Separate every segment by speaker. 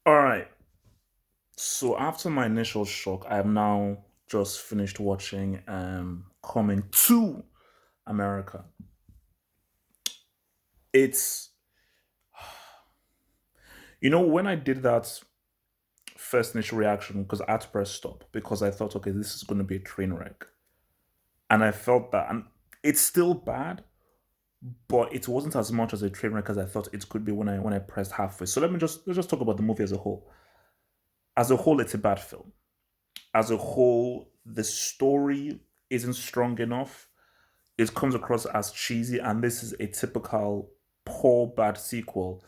Speaker 1: All right. So after my initial shock, I have now just finished watching Coming to America. It's when I did that first initial reaction because I had to press stop because I thought, okay, this is going to be a train wreck, and I felt that, and it's still bad, but it wasn't as much as a train wreck as I thought it could be when I pressed halfway. So let's just talk about the movie as a whole. As a whole, it's a bad film. As a whole, the story isn't strong enough. It comes across as cheesy, and this is a typical poor bad sequel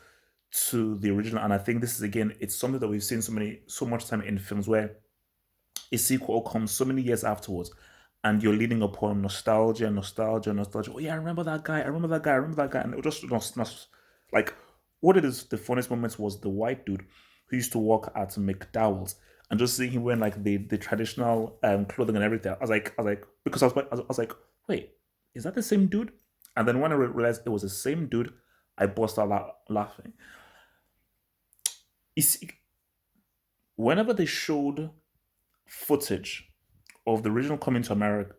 Speaker 1: to the original. And I think this is again, it's something that we've seen so much time in films where a sequel comes so many years afterwards, and you're leaning upon nostalgia, nostalgia, nostalgia. Oh yeah, I remember that guy. I remember that guy. I remember that guy. And it was just not like what it is. The funniest moments was the white dude who used to work at McDowell's and just seeing him wearing like the traditional clothing and everything. I was like, because I was like, wait, is that the same dude? And then when I realized it was the same dude, I burst out laughing. You see, whenever they showed footage of the original Coming to America,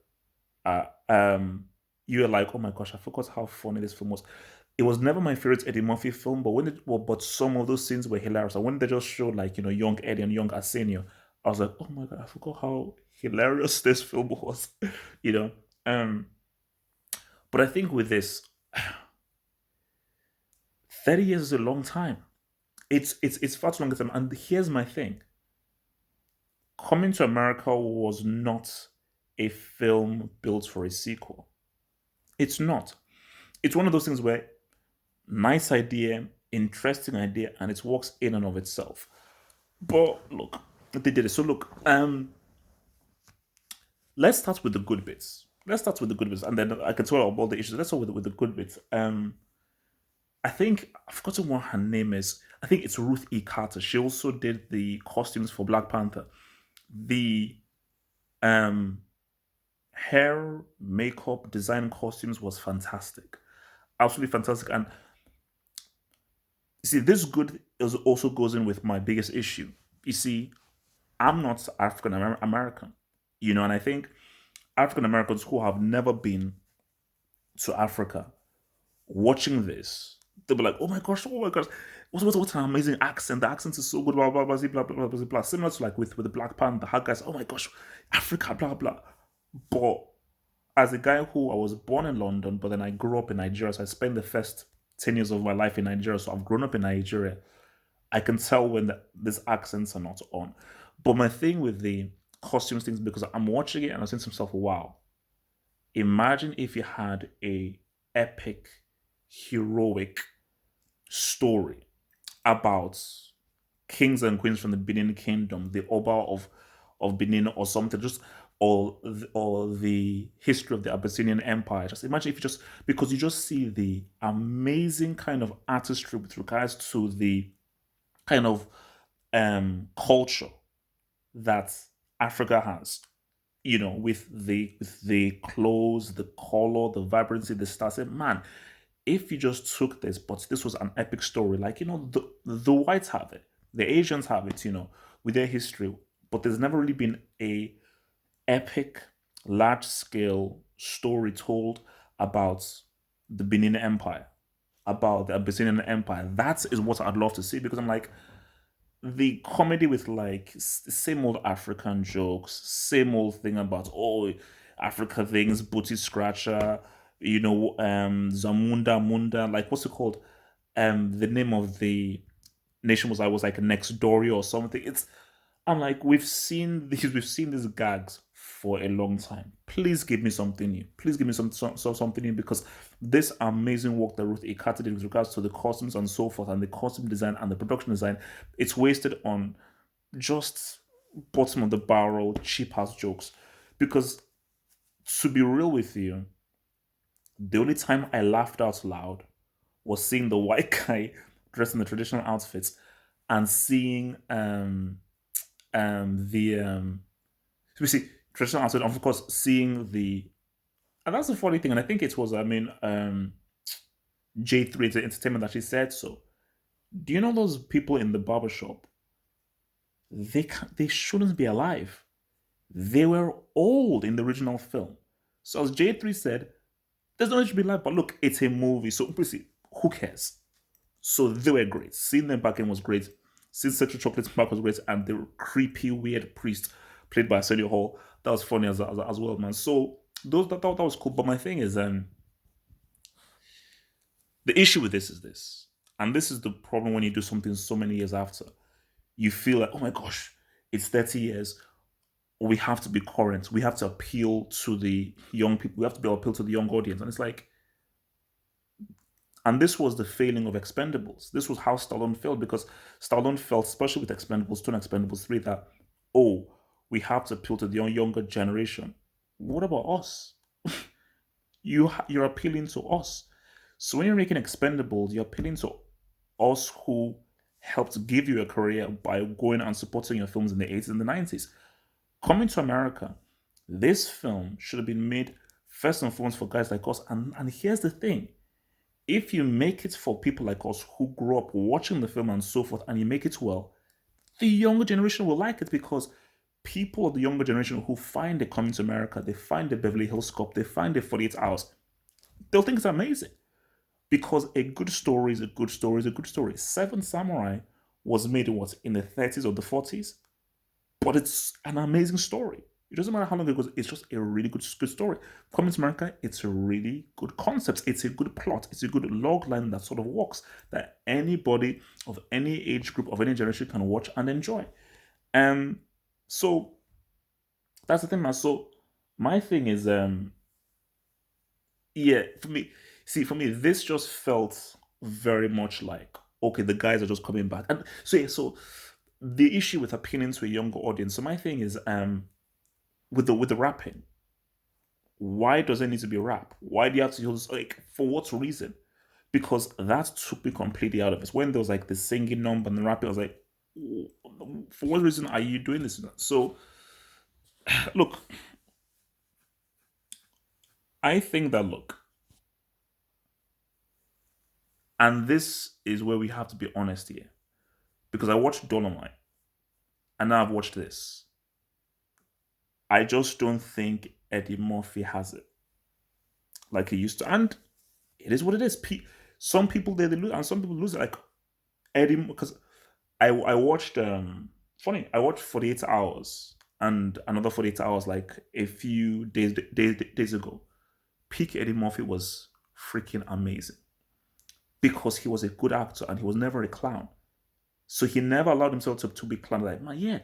Speaker 1: uh, um, you were like, oh my gosh, I forgot how funny this film was. It was never my favorite Eddie Murphy film, but but some of those scenes were hilarious. And when they just showed like young Eddie and young Arsenio, I was like, oh my god, I forgot how hilarious this film was, you know. Um, but I think with this, 30 years is a long time. It's far too long a time. And here's my thing: Coming to America was not a film built for a sequel. It's not. It's one of those things where nice idea, interesting idea, and it works in and of itself. But look, they did it. So look, let's start with the good bits. Let's start with the good bits, and then I can tell about all the issues. Let's start with the good bits. I think I've forgotten what her name is. I think it's Ruth E. Carter. She also did the costumes for Black Panther. The um hair, makeup, design, costumes was fantastic, absolutely fantastic. And you see, this good is also goes in with my biggest issue. You see, I'm not African American, and I think African Americans who have never been to Africa watching this, they'll be like, oh my gosh, what an amazing accent. The accent is so good, blah, blah, blah, blah, blah, blah, blah, blah. Similar to like with the Black Panther, the hard guys, oh my gosh, Africa, blah, blah. But as a guy who I was born in London, but then I grew up in Nigeria, so I spent the first 10 years of my life in Nigeria, so I've grown up in Nigeria. I can tell when these accents are not on. But my thing with the costumes things, because I'm watching it and I'm saying to myself, wow, imagine if you had a epic, heroic story about kings and queens from the Benin Kingdom, the Oba of Benin or something, just or the history of the Abyssinian Empire. Just imagine if you just because you just see the amazing kind of artistry with regards to the kind of culture that Africa has. With the clothes, the color, the vibrancy, the stars. Man, if you just took this, but this was an epic story, like the whites have it, the Asians have it, with their history, but there's never really been a epic, large scale story told about the Benin Empire, about the Abyssinian Empire. That is what I'd love to see because I'm like, the comedy with like same old African jokes, same old thing about Africa things, booty scratcher, Zamunda Munda, like what's it called? The name of the nation was like next Dory or something. I'm like, we've seen these gags for a long time. Please give me something new. Please give me something new because this amazing work that Ruth Ikata did with regards to the costumes and so forth, and the costume design and the production design, it's wasted on just bottom of the barrel cheap ass jokes. Because to be real with you, the only time I laughed out loud was seeing the white guy dressed in the traditional outfits and seeing the we see traditional outfit, and of course seeing the, and that's the funny thing, and I think it was, J3 the entertainment that she said so. Do you know those people in the barber shop? they shouldn't be alive. They were old in the original film. So as J3 said, there's no need to be alive. But look, it's a movie, so obviously, who cares? So they were great. Seeing them back in was great. Seeing Sexual Chocolate back was great, and the creepy, weird priest played by Arsenio Hall, that was funny as well, man. So that was cool. But my thing is, the issue with this is this, and this is the problem when you do something so many years after. You feel like, oh my gosh, it's 30 years. We have to be current. We have to appeal to the young people. We have to be appeal to the young audience. And it's like, and this was the failing of Expendables. This was how Stallone failed because Stallone felt, especially with Expendables 2 and Expendables 3, that, oh, we have to appeal to the younger generation. What about us? You're appealing to us. So when you're making Expendables, you're appealing to us who helped give you a career by going and supporting your films in the 80s and the 90s. Coming to America, this film should have been made first and foremost for guys like us. And here's the thing, if you make it for people like us who grew up watching the film and so forth, and you make it well, the younger generation will like it because people of the younger generation who find it Coming to America, they find the Beverly Hills Cop, they find the 48 Hours, they'll think it's amazing because a good story is a good story is a good story. Seven Samurai was made in the 30s or the 40s, but it's an amazing story. It doesn't matter how long it goes, it's just a really good story. Coming to America, it's a really good concept. It's a good plot. It's a good log line that sort of works, that anybody of any age group, of any generation can watch and enjoy. So that's the thing, man. So my thing is, yeah, for me, this just felt very much like, okay, the guys are just coming back. And so, yeah, so the issue with appealing to a younger audience. So my thing is, with the rapping, why does it need to be rap? Why do you have to use, like, for what reason? Because that took me completely out of it. When there was like the singing number and the rapping, I was like, for what reason are you doing this? So look, I think that look, and this is where we have to be honest here, because I watched Dolomite and now I've watched this. I just don't think Eddie Murphy has it like he used to, and it is what it is. Some people they lose, and some people lose it. Like Eddie, because I watched funny, I watched 48 Hours and another 48 Hours like a few days ago. Peak Eddie Murphy was freaking amazing because he was a good actor and he was never a clown. So he never allowed himself to be clown. Like, man, yeah,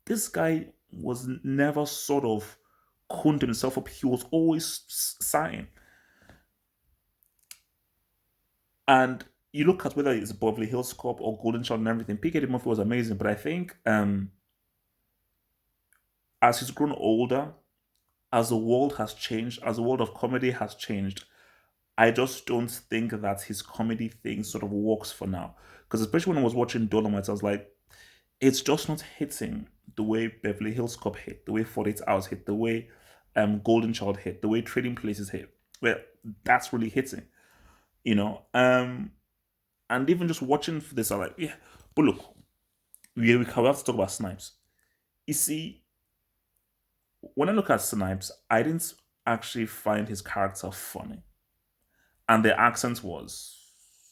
Speaker 1: this guy was never sort of cooned himself up. He was always sighing. And you look at whether it's Beverly Hills Cop or Golden Child and everything, Peak Eddie Murphy was amazing. But I think as he's grown older, as the world has changed, as the world of comedy has changed, I just don't think that his comedy thing sort of works for now. Because especially when I was watching Dolomite, I was like, it's just not hitting the way Beverly Hills Cop hit, the way 48 Hours hit, the way Golden Child hit, the way Trading Places hit. Well, that's really hitting, you know. And even just watching this, I'm like, yeah. But look, we have to talk about Snipes. You see, when I look at Snipes, I didn't actually find his character funny, and the accent was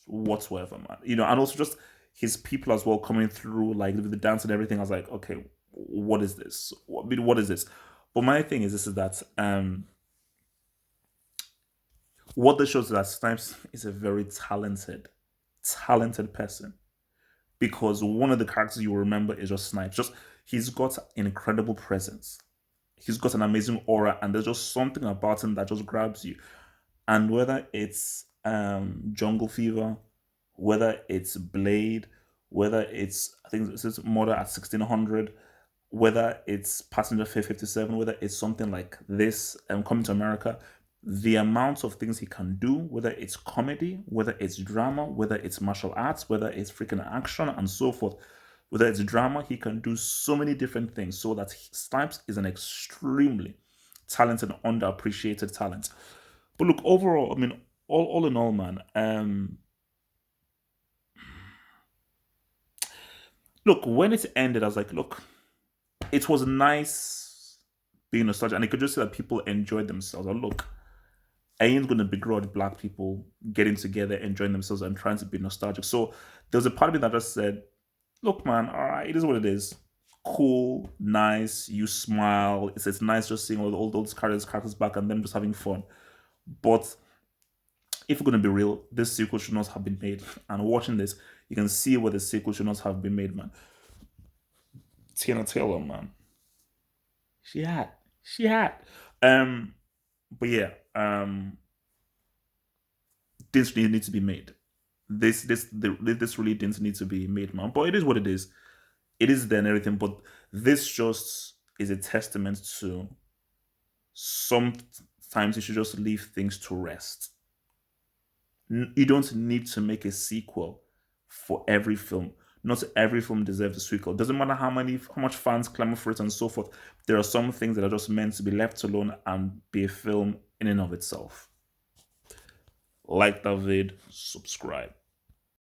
Speaker 1: whatsoever, man. You know, and also just his people as well coming through, like with the dance and everything. I was like, okay, what is this? What is this? But my thing is, this is that what this shows is that Snipes is a very talented person because one of the characters you will remember is just Snipes. Just he's got an incredible presence. He's got an amazing aura, and there's just something about him that just grabs you. And whether it's Jungle Fever, whether it's Blade, whether it's I think it's Murder at 1600, whether it's Passenger 557, whether it's something like this, Coming to America, the amount of things he can do, whether it's comedy, whether it's drama, whether it's martial arts, whether it's freaking action and so forth, whether it's drama, he can do so many different things. So that Snipes is an extremely talented, underappreciated talent. But look, overall, I mean, all in all, man. Look, when it ended, I was like, look, it was nice being nostalgic, and I could just see that people enjoyed themselves. And look, I ain't gonna begrudge black people getting together, enjoying themselves, and trying to be nostalgic. So there was a part of me that just said, look, man, all right, it is what it is. Cool, nice, you smile. It's nice just seeing all those characters back and them just having fun. But if we're gonna be real, this sequel should not have been made. And watching this, you can see where the sequel should not have been made, man. Tina Taylor, man. She had. She had. Um, but yeah, this really needs to be made. This really didn't need to be made, man. But it is what it is. It is there and everything. But this just is a testament to sometimes you should just leave things to rest. You don't need to make a sequel for every film. Not every film deserves a sequel. Doesn't matter how much fans clamor for it and so forth. There are some things that are just meant to be left alone and be a film in and of itself. Like that vid, subscribe.